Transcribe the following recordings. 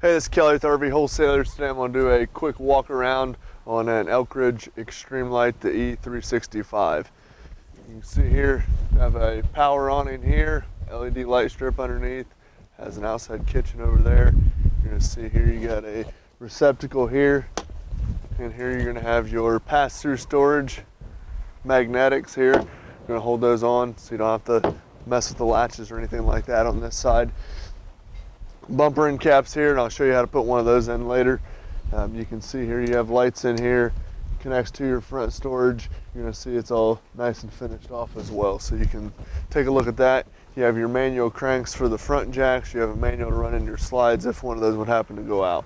Hey, this is Kelly with RV Wholesalers. Today I'm going to do a quick walk around on an Elkridge Extreme Light, the E365. You can see here, I have a power awning here, LED light strip underneath, has an outside kitchen over there. You're going to see here you got a receptacle here, and here you're going to have your pass-through storage magnetics here. You're going to hold those on so you don't have to mess with the latches or anything like that on this side. Bumper end caps here, and I'll show you how to put one of those in later. You can see here you have lights in here, connects to your front storage. You're going to see it's all nice and finished off as well, so you can take a look at that. You have your manual cranks for the front jacks. You have a manual to run in your slides if one of those would happen to go out.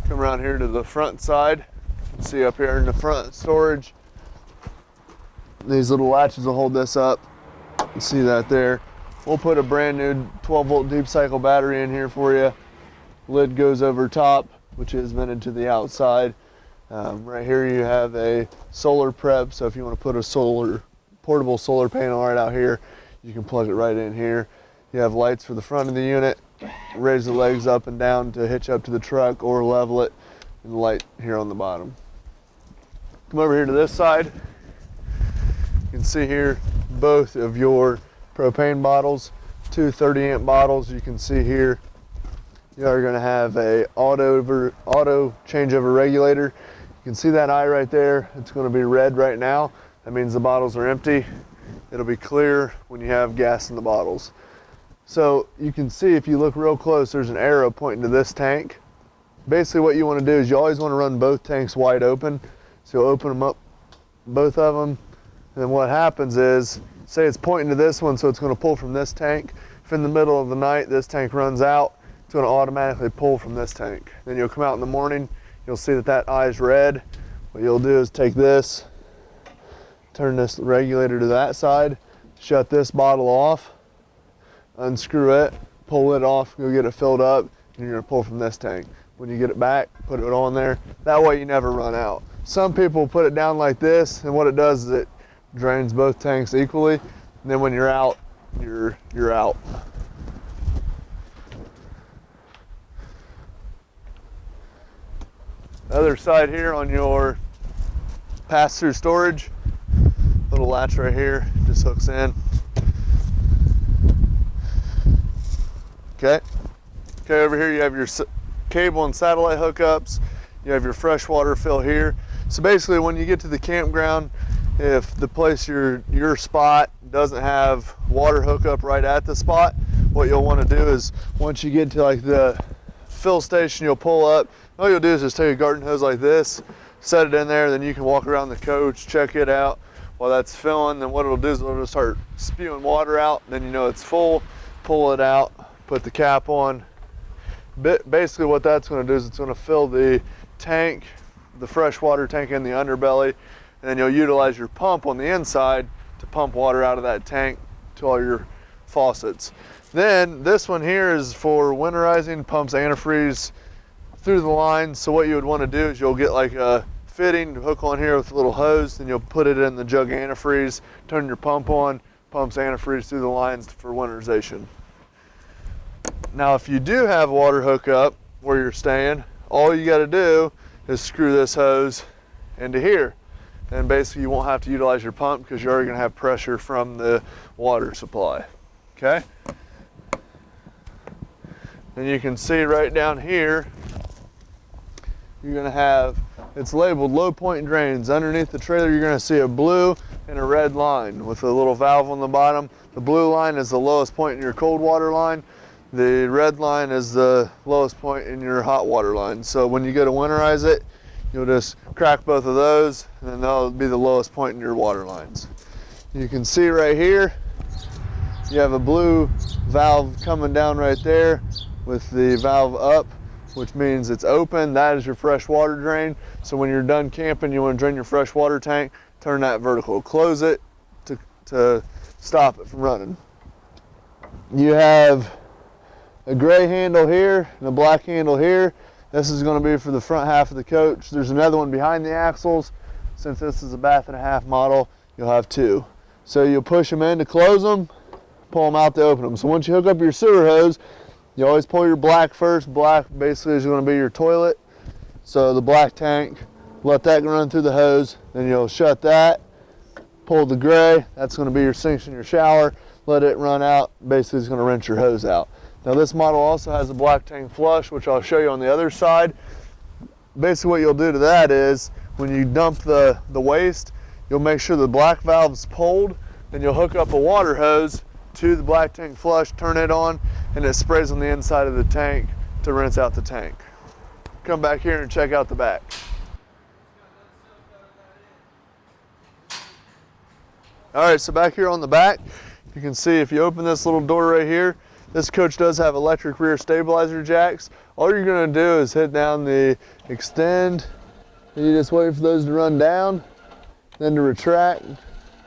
Come around here to the front side. You can see up here in the front storage, these little latches will hold this up. You can see that there. We'll put a brand new 12 volt deep cycle battery in here for you. Lid goes over top, which is vented to the outside. Right here you have a solar prep, so if you want to put a portable solar panel right out here, you can plug it right in here. You have lights for the front of the unit, raise the legs up and down to hitch up to the truck or level it, and the light here on the bottom. Come over here to this side. You can see here both of your propane bottles, two 30-amp bottles. You can see here you are going to have a auto changeover regulator. You can see that eye right there. It's going to be red right now. That means the bottles are empty. It'll be clear when you have gas in the bottles. So you can see, if you look real close, there's an arrow pointing to this tank. Basically what you want to do is you always want to run both tanks wide open. So you'll open them up, both of them, and then what happens is, say it's pointing to this one, so it's going to pull from this tank. If in the middle of the night this tank runs out, it's going to automatically pull from this tank. Then you'll come out in the morning, you'll see that that eye is red. What you'll do is take this, turn this regulator to that side, shut this bottle off, unscrew it, pull it off, go get it filled up, and you're going to pull from this tank. When you get it back, put it on there. That way you never run out. Some people put it down like this, and what it does is it drains both tanks equally, and then when you're out, you're out. Other side here on your pass-through storage, little latch right here, just hooks in. Okay, over here you have your cable and satellite hookups. You have your freshwater fill here. So basically when you get to the campground, if the place your spot doesn't have water hookup right at the spot, what you'll want to do is, once you get to like the fill station, you'll pull up. All you'll do is just take a garden hose like this, set it in there, then you can walk around the coach, check it out while that's filling. Then what it'll do is it'll just start spewing water out. Then you know it's full, pull it out, put the cap on. Basically what that's going to do is it's going to fill the tank, the freshwater tank in the underbelly, and then you'll utilize your pump on the inside to pump water out of that tank to all your faucets. Then this one here is for winterizing, pumps antifreeze through the line. So what you would want to do is you'll get like a fitting to hook on here with a little hose, then you'll put it in the jug antifreeze, turn your pump on, pumps antifreeze through the lines for winterization. Now if you do have water hookup where you're staying, all you got to do is screw this hose into here. And basically you won't have to utilize your pump because you're already going to have pressure from the water supply. Okay? And you can see right down here, you're going to have, it's labeled low point drains. Underneath the trailer you're going to see a blue and a red line with a little valve on the bottom. The blue line is the lowest point in your cold water line. The red line is the lowest point in your hot water line. So when you go to winterize it, you'll just crack both of those, and then that'll be the lowest point in your water lines. You can see right here, you have a blue valve coming down right there with the valve up, which means it's open. That is your fresh water drain. So when you're done camping, you want to drain your fresh water tank, turn that vertical, close it to stop it from running. You have a gray handle here and a black handle here. This is going to be for the front half of the coach. There's another one behind the axles. Since this is a 1.5 bath model, you'll have two. So you'll push them in to close them, pull them out to open them. So once you hook up your sewer hose, You always pull your black first. Black basically is going to be your toilet. So the black tank, let that run through the hose, then you'll shut that, pull the gray, that's going to be your sinks in your shower, let it run out, basically it's going to rinse your hose out. Now this model also has a black tank flush, which I'll show you on the other side. Basically what you'll do to that is, when you dump the waste, you'll make sure the black valve's pulled, then you'll hook up a water hose to the black tank flush, turn it on, and it sprays on the inside of the tank to rinse out the tank. Come back here and check out the back. All right, so back here on the back, you can see if you open this little door right here, this coach does have electric rear stabilizer jacks. All you're gonna do is hit down the extend, and you just wait for those to run down, then to retract,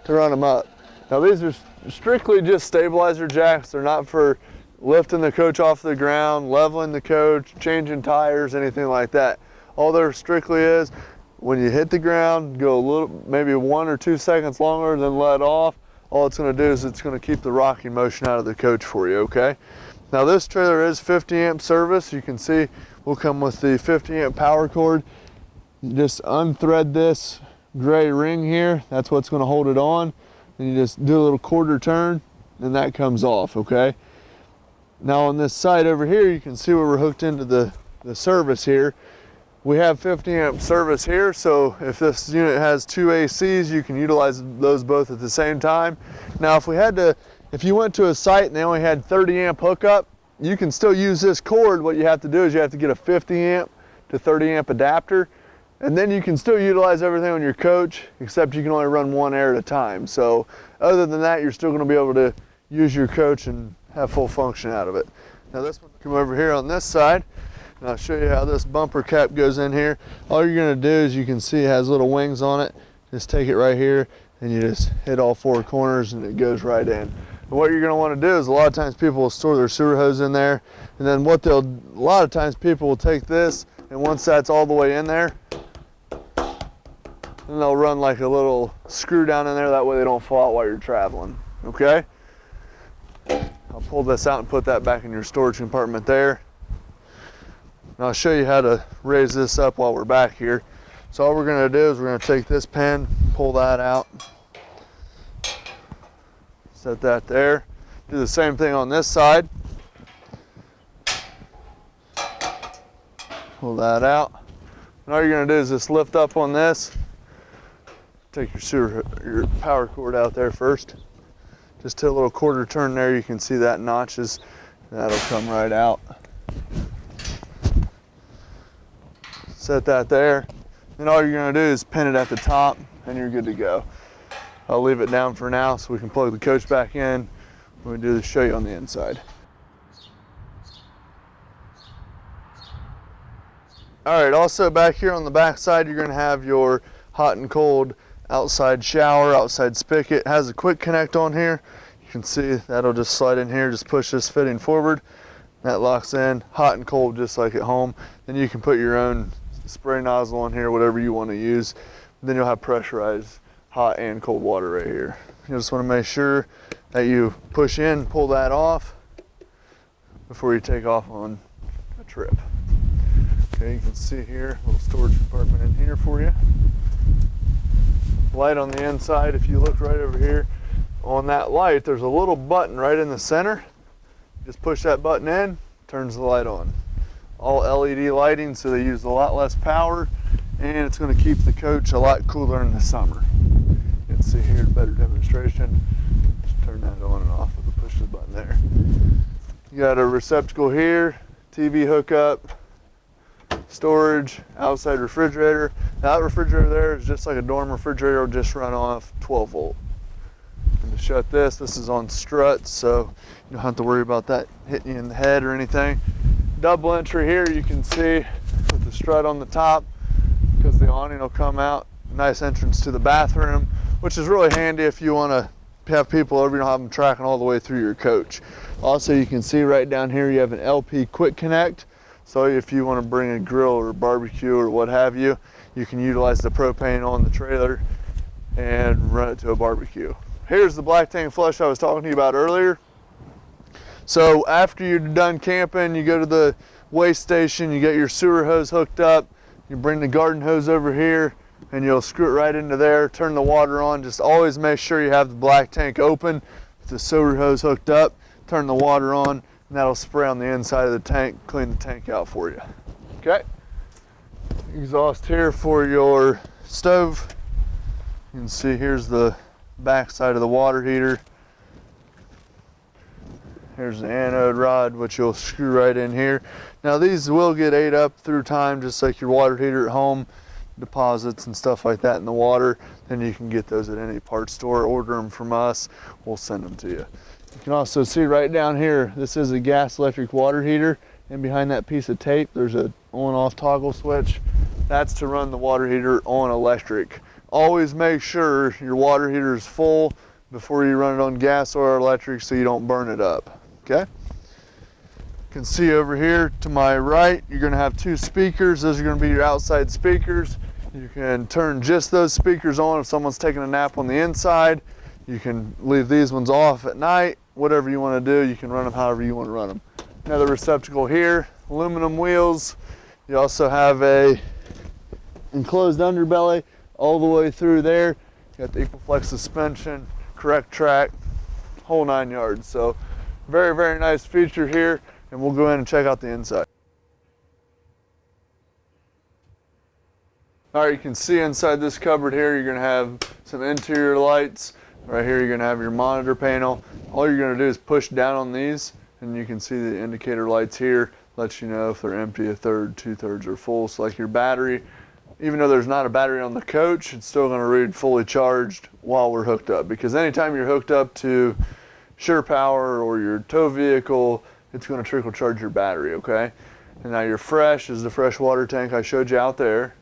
to run them up. Now these are strictly just stabilizer jacks. They're not for lifting the coach off the ground, leveling the coach, changing tires, anything like that. All there strictly is, when you hit the ground, go a little, maybe 1 or 2 seconds longer, then let off. All it's going to do is it's going to keep the rocking motion out of the coach for you, okay? Now this trailer is 50 amp service. You can see we'll come with the 50 amp power cord. You just unthread this gray ring here. That's what's going to hold it on. And you just do a little quarter turn and that comes off, okay? Now on this side over here, you can see where we're hooked into the service here. We have 50 amp service here, so if this unit has 2 ACs, you can utilize those both at the same time. Now if you went to a site and they only had 30 amp hookup, you can still use this cord. What you have to do is you have to get a 50 amp to 30 amp adapter, and then you can still utilize everything on your coach, except you can only run 1 air at a time. So other than that, you're still gonna be able to use your coach and have full function out of it. Now this one, come over here on this side, and I'll show you how this bumper cap goes in here. All you're gonna do is, you can see it has little wings on it. Just take it right here and you just hit all 4 corners and it goes right in. And what you're gonna wanna do is, a lot of times people will store their sewer hose in there, and then a lot of times people will take this, and once that's all the way in there, then they'll run like a little screw down in there, that way they don't fall out while you're traveling, okay? I'll pull this out and put that back in your storage compartment there. And I'll show you how to raise this up while we're back here. So all we're gonna do is we're gonna take this pin, pull that out, set that there. Do the same thing on this side. Pull that out. And all you're gonna do is just lift up on this. Take your power cord out there first. Just hit a little quarter turn there, you can see that notches. That'll come right out. Set that there. Then all you're gonna do is pin it at the top and you're good to go. I'll leave it down for now so we can plug the coach back in when we do the show you on the inside. All right, also back here on the back side, you're gonna have your hot and cold outside shower, outside spigot. It has a quick connect on here. You can see that'll just slide in here, just push this fitting forward. That locks in, hot and cold just like at home. Then you can put your own spray nozzle on here, whatever you want to use. Then you'll have pressurized hot and cold water right here. You just want to make sure that you push in, pull that off before you take off on a trip. Okay, you can see here, a little storage compartment in here for you. Light on the inside, if you look right over here on that light, there's a little button right in the center. Just push that button in, turns the light on. All LED lighting, so they use a lot less power, and it's going to keep the coach a lot cooler in the summer. You can see here a better demonstration. Just turn that on and off with the push the button there. You got a receptacle here, TV hookup, storage, outside refrigerator. Now that refrigerator there is just like a dorm refrigerator, will just run off 12 volt. And to shut this is on struts, so you don't have to worry about that hitting you in the head or anything. Double entry here, you can see with the strut on the top, because the awning will come out. Nice entrance to the bathroom, which is really handy if you want to have people over, you don't have them tracking all the way through your coach. Also, you can see right down here you have an LP quick connect. So if you want to bring a grill or a barbecue or what have you, you can utilize the propane on the trailer and run it to a barbecue. Here's the black tank flush I was talking to you about earlier. So after you're done camping, you go to the waste station, you get your sewer hose hooked up, you bring the garden hose over here, and you'll screw it right into there, turn the water on. Just always make sure you have the black tank open with the sewer hose hooked up, turn the water on, and that'll spray on the inside of the tank, clean the tank out for you. Okay? Exhaust here for your stove. You can see here's the back side of the water heater. Here's the anode rod, which you'll screw right in here. Now these will get ate up through time, just like your water heater at home, deposits and stuff like that in the water. Then you can get those at any parts store, order them from us, we'll send them to you. You can also see right down here, this is a gas electric water heater, and behind that piece of tape, there's a on-off toggle switch. That's to run the water heater on electric. Always make sure your water heater is full before you run it on gas or electric so you don't burn it up. Okay? You can see over here to my right, you're going to have two speakers. Those are going to be your outside speakers. You can turn just those speakers on if someone's taking a nap on the inside. You can leave these ones off at night. Whatever you want to do, you can run them however you want to run them. Another receptacle here, aluminum wheels. You also have a enclosed underbelly all the way through there. You got the EcoFlex suspension, correct track, whole 9 yards. So very, very nice feature here, and we'll go in and check out the inside. All right, you can see inside this cupboard here, you're gonna have some interior lights. Right here, you're gonna have your monitor panel. All you're gonna do is push down on these, and you can see the indicator lights here, lets you know if they're empty, a third, 2/3, or full. So like your battery, even though there's not a battery on the coach, it's still gonna read fully charged while we're hooked up. Because anytime you're hooked up to Sure Power or your tow vehicle, it's going to trickle charge your battery, okay? And now your fresh is the fresh water tank I showed you out there.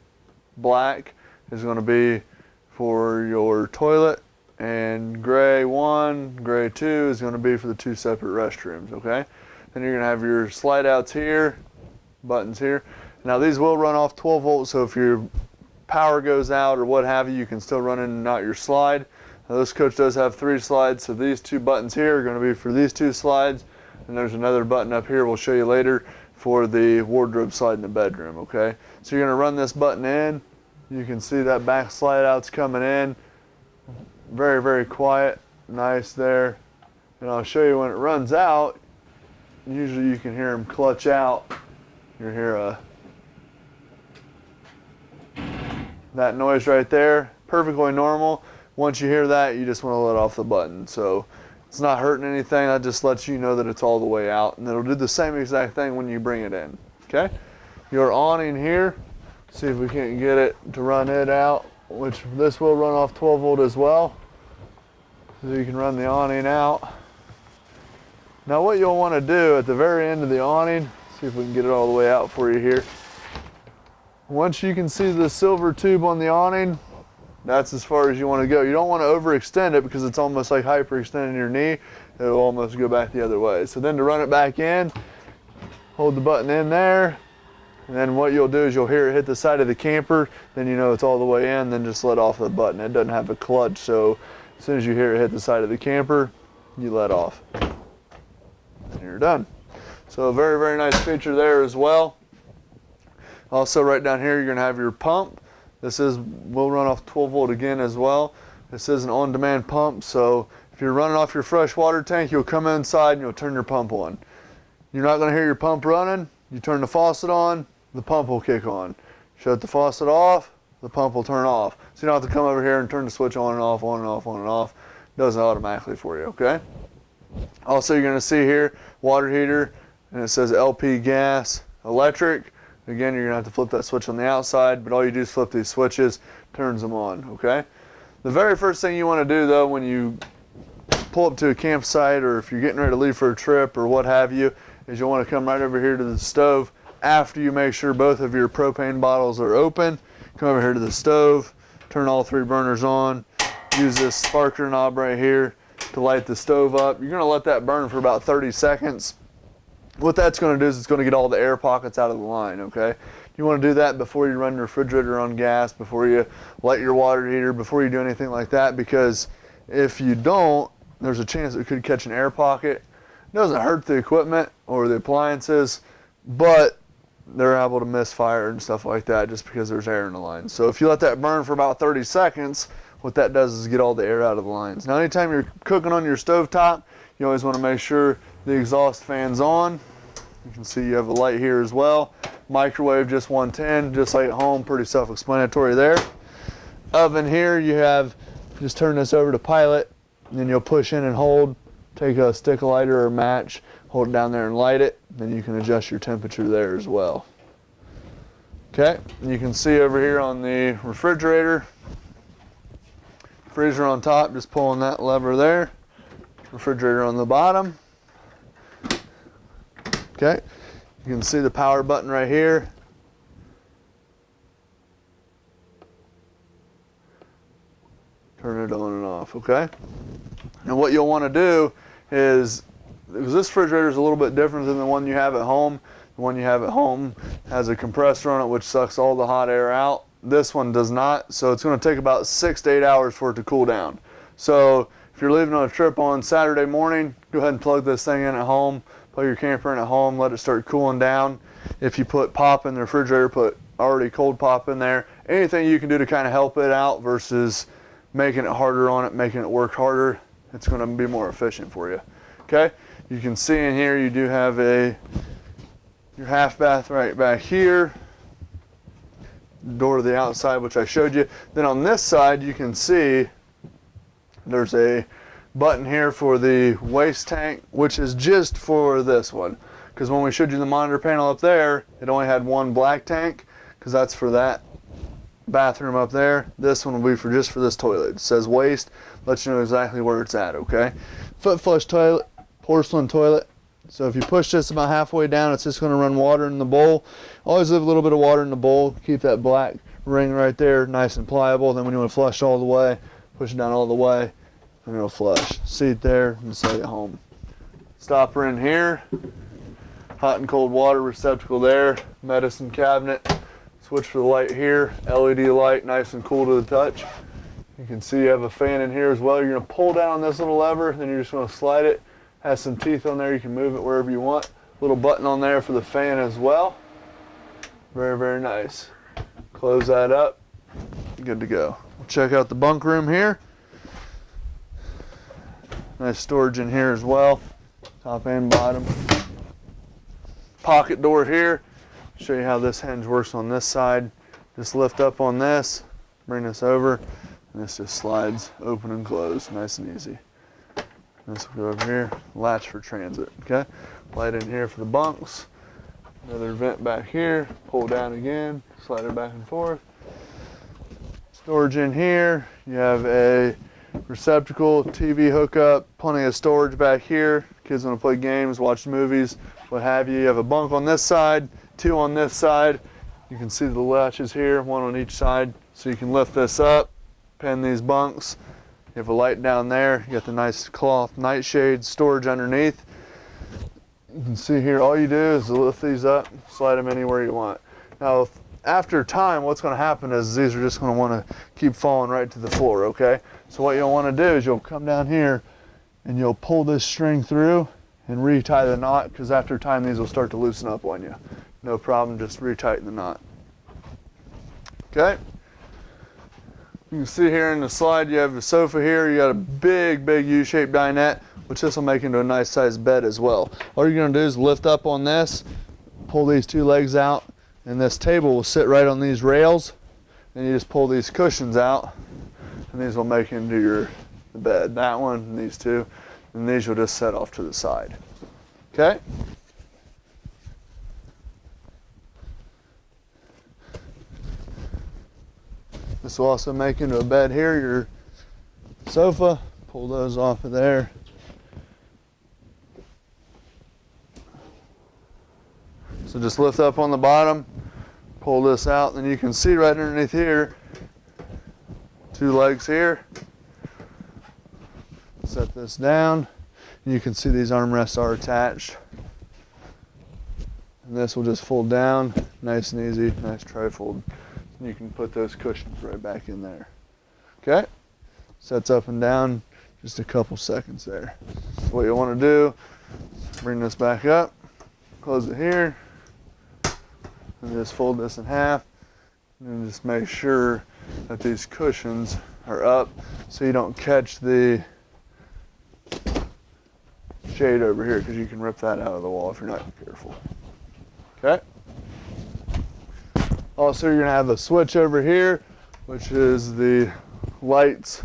Black is going to be for your toilet, and gray 1, gray 2 is going to be for the 2 separate restrooms, okay? Then you're going to have your slide outs here, buttons here. Now these will run off 12 volts, so if your power goes out or what have you, you can still run in and out your slide. Now this coach does have 3 slides, so these 2 buttons here are going to be for these 2 slides, and there's another button up here we'll show you later for the wardrobe slide in the bedroom, okay? So you're going to run this button in. You can see that back slide out's coming in. Very, very quiet, nice there. And I'll show you when it runs out, usually you can hear them clutch out. You hear that noise right there, perfectly normal. Once you hear that, you just want to let off the button. So it's not hurting anything. That just lets you know that it's all the way out. And it'll do the same exact thing when you bring it in. Okay? Your awning here, see if we can't get it to run it out, which this will run off 12 volt as well. So you can run the awning out. Now what you'll want to do at the very end of the awning, see if we can get it all the way out for you here. Once you can see the silver tube on the awning, that's as far as you want to go. You don't want to overextend it because it's almost like hyperextending your knee. It'll almost go back the other way. So then to run it back in, hold the button in there, and then what you'll do is you'll hear it hit the side of the camper, then you know it's all the way in, then just let off the button. It doesn't have a clutch, so as soon as you hear it hit the side of the camper, you let off. And you're done. So a very, very nice feature there as well. Also right down here, you're going to have your pump. This will run off 12 volt again as well. This is an on-demand pump, so if you're running off your fresh water tank, you'll come inside and you'll turn your pump on. You're not going to hear your pump running. You turn the faucet on, the pump will kick on. Shut the faucet off, the pump will turn off. So you don't have to come over here and turn the switch on and off, on and off, on and off. It does it automatically for you, okay? Also, you're going to see here, water heater, and it says LP gas, electric. Again, you're going to have to flip that switch on the outside, but all you do is flip these switches, turns them on, okay? The very first thing you want to do, though, when you pull up to a campsite or if you're getting ready to leave for a trip or what have you, is you'll want to come right over here to the stove after you make sure both of your propane bottles are open. Come over here to the stove, turn all 3 burners on, use this sparker knob right here to light the stove up. You're going to let that burn for about 30 seconds. What that's going to do is it's going to get all the air pockets out of the line, okay? You want to do that before you run your refrigerator on gas, before you light your water heater, before you do anything like that, because if you don't, there's a chance it could catch an air pocket It doesn't hurt the equipment or the appliances, but they're able to misfire and stuff like that just because there's air in the lines. So if you let that burn for about 30 seconds, what that does is get all the air out of the lines. Now anytime you're cooking on your stovetop, you always want to make sure the exhaust fan's on. You can see you have a light here as well. Microwave just 110, just like at home, pretty self-explanatory there. Oven here, you have, just turn this over to pilot, and then you'll push in and hold, take a stick lighter or match, hold it down there and light it, then you can adjust your temperature there as well. Okay, and you can see over here on the refrigerator, freezer on top, just pulling that lever there, refrigerator on the bottom. Okay, you can see the power button right here. Turn it on and off, okay? And what you'll want to do is, because this refrigerator is a little bit different than the one you have at home. The one you have at home has a compressor on it which sucks all the hot air out. This one does not, so it's going to take about 6 to 8 hours for it to cool down. So if you're leaving on a trip on Saturday morning, go ahead and plug this thing in at home, plug your camper in at home, let it start cooling down. If you put pop in the refrigerator, put already cold pop in there. Anything you can do to kind of help it out versus making it harder on it, making it work harder, it's going to be more efficient for you. Okay, you can see in here you do have your half bath right back here, door to the outside which I showed you. Then on this side you can see there's a button here for the waste tank, which is just for this one, because when we showed you the monitor panel up there, it only had one black tank, because that's for that bathroom up there. This one will be for just for this toilet. It says waste, lets you know exactly where it's at. Okay, foot flush toilet, porcelain toilet. So if you push this about halfway down, it's just going to run water in the bowl. Always leave a little bit of water in the bowl. Keep that black ring right there nice and pliable. Then when you want to flush all the way, push it down all the way and it'll flush. Seat there and set it home. Stopper in here, hot and cold water receptacle there, medicine cabinet. Switch for the light here, LED light, nice and cool to the touch. You can see you have a fan in here as well. You're going to pull down on this little lever, then you're just going to slide it. Has some teeth on there, you can move it wherever you want. Little button on there for the fan as well. Very, very nice. Close that up, good to go. Check out the bunk room here. Nice storage in here as well, top and bottom. Pocket door here. Show you how this hinge works on this side. Just lift up on this, bring this over, and this just slides open and close, nice and easy. This will go over here, latch for transit, okay? Light in here for the bunks. Another vent back here, pull down again, slide it back and forth. Storage in here, you have a receptacle, TV hookup, plenty of storage back here. Kids want to play games, watch movies, what have you. You have a bunk on this side, two on this side. You can see the latches here, one on each side. So you can lift this up, pin these bunks. You have a light down there. You got the nice cloth nightshade storage underneath. You can see here, all you do is lift these up, slide them anywhere you want. Now, after time, what's going to happen is these are just going to want to keep falling right to the floor, okay? So what you'll want to do is you'll come down here and you'll pull this string through and retie the knot, because after time these will start to loosen up on you. No problem, just retighten the knot. Okay? You can see here in the slide you have a sofa here, you got a big U-shaped dinette, which this will make into a nice sized bed as well. All you're going to do is lift up on this, pull these two legs out, and this table will sit right on these rails, and you just pull these cushions out, and these will make into the bed. That one and these two, and these will just set off to the side. Okay? This will also make into a bed here, your sofa. Pull those off of there. So just lift up on the bottom, pull this out, and you can see right underneath here, two legs here. Set this down. You can see these armrests are attached. And this will just fold down, nice and easy, nice trifold. You can put those cushions right back in there. Okay? Sets up and down, just a couple seconds there. So what you want to do, Bring this back up, close it here, and just fold this in half, and just make sure that these cushions are up so you don't catch the shade over here, because you can rip that out of the wall if you're not careful. Okay. Also, you're going to have a switch over here, which is the lights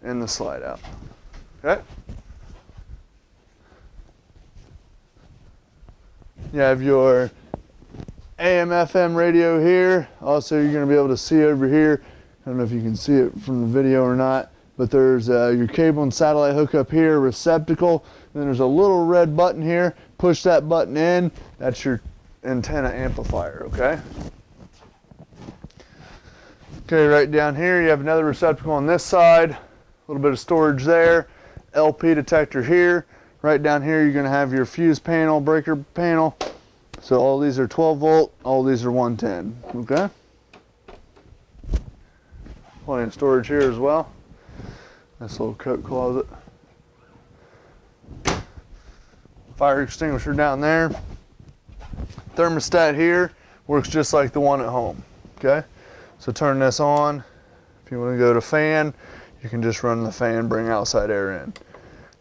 and the slide out. Okay. You have your AM/FM radio here. Also, you're going to be able to see over here. I don't know if you can see it from the video or not, but there's your cable and satellite hookup here, receptacle. Then there's a little red button here. Push that button in. That's your antenna amplifier, okay? Okay, right down here you have another receptacle on this side. A little bit of storage there. LP detector here. Right down here you're going to have your fuse panel, breaker panel. So all these are 12 volt, all these are 110, okay? Plenty of storage here as well. Nice little coat closet. Fire extinguisher down there. Thermostat here works just like the one at home, okay? So turn this on. If you want to go to fan, you can just run the fan, bring outside air in.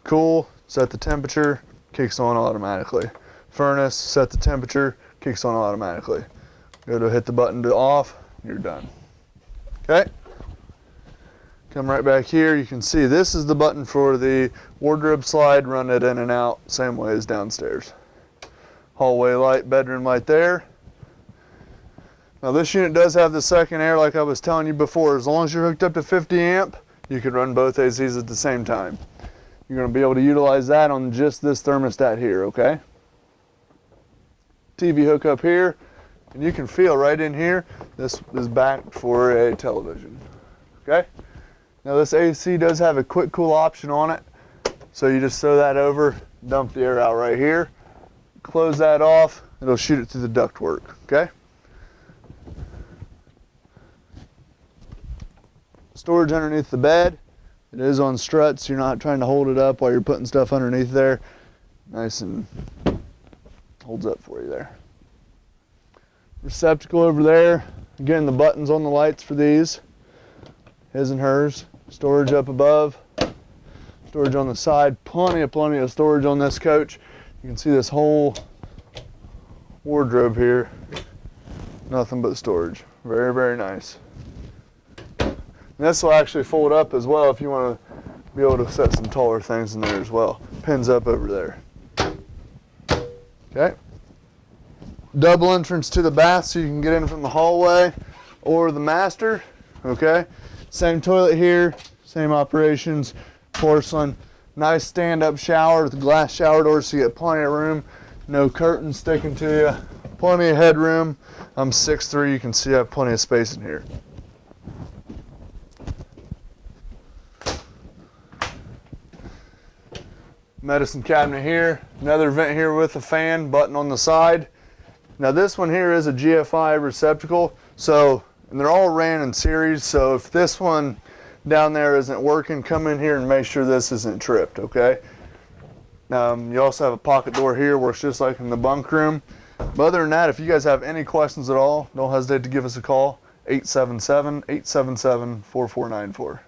Cool, set the temperature, kicks on automatically. Furnace, set the temperature, kicks on automatically. Go to hit the button to off, you're done. Okay? Come right back here, you can see this is the button for the wardrobe slide, run it in and out, same way as downstairs. Hallway light, bedroom light there. Now this unit does have the second air like I was telling you before. As long as you're hooked up to 50 amp, you can run both ACs at the same time. You're going to be able to utilize that on just this thermostat here, okay? TV hookup here, and you can feel right in here, this is backed for a television, okay? Now this AC does have a quick cool option on it, so you just throw that over, dump the air out right here, close that off, it'll shoot it through the ductwork, okay? Storage underneath the bed. It is on struts, so you're not trying to hold it up while you're putting stuff underneath there. Nice and holds up for you there. Receptacle over there. Again, the buttons on the lights for these. His and hers. Storage up above. Storage on the side. Plenty of storage on this coach. You can see this whole wardrobe here. Nothing but storage. Very, very nice. And this will actually fold up as well if you want to be able to set some taller things in there as well. Pins up over there. Okay. Double entrance to the bath so you can get in from the hallway or the master. Okay. Same toilet here, same operations, porcelain. Nice stand-up shower with glass shower doors so you get plenty of room. No curtains sticking to you. Plenty of headroom. I'm 6'3", you can see I have plenty of space in here. Medicine cabinet here, another vent here with a fan, button on the side. Now this one here is a GFI receptacle, and they're all ran in series, so if this one down there isn't working, come in here and make sure this isn't tripped, okay? You also have a pocket door here, works just like in the bunk room. But other than that, if you guys have any questions at all, don't hesitate to give us a call, 877-877-4494.